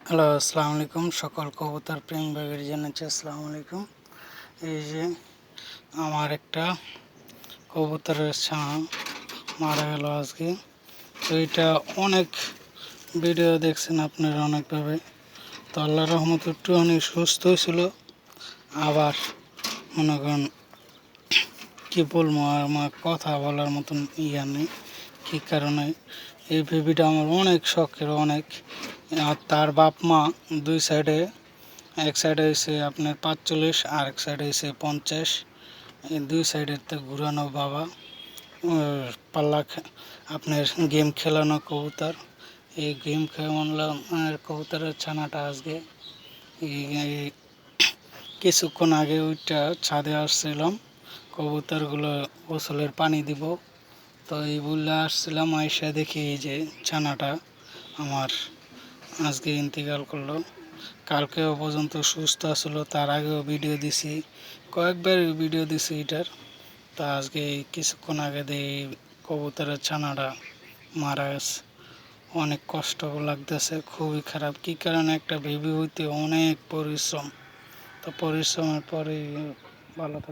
Hello, আসসালামু আলাইকুম। সকল কবুতর প্রেম ভাইদের জানাচ্ছি আসসালামু আলাইকুম। এই যে আমার একটা কবুতরের ছানা মারা গেল আজকে। তো এটা অনেক ভিডিও দেখছেন আপনারা অনেকভাবে। তো আল্লাহর রহমতে একটু অনেক সুস্থ হয়েছিল। আবার মনে করেন কী বলবো, আমার কথা বলার মতন ইয়া নেই। কী কারণে এই বেবিটা আমার অনেক শখের, অনেক। আর তার বাপ মা দুই সাইডে, এক সাইডে হয়েছে আপনার 45 আর এক সাইডে হয়েছে 50। এই দুই সাইডের তো ঘুরানো বাবা পাল্লা আপনার গেম খেলানো কবুতর। এই গেম খেলানো কবুতরের ছানাটা আজকে কিছুক্ষণ আগে ওইটা ছাদে আসছিলাম কবুতরগুলো গোসলের পানি দিব। তো এই বললে আসছিলাম, আয়সা দেখি এই যে ছানাটা আমার আজকে ইন্তেকাল করলো। কালকেও পর্যন্ত সুস্থ আসলো, তার আগেও ভিডিও দিছি, কয়েকবার ভিডিও দিছি এটার। তা আজকে কিছুক্ষণ আগে দিয়ে কবুতরের ছানাটা মারা গেছে। অনেক কষ্ট লাগতেছে, খুবই খারাপ। কী কারণে একটা বেবি হইতে অনেক পরিশ্রম, তো পরিশ্রমের পরেই ভালো থাকে।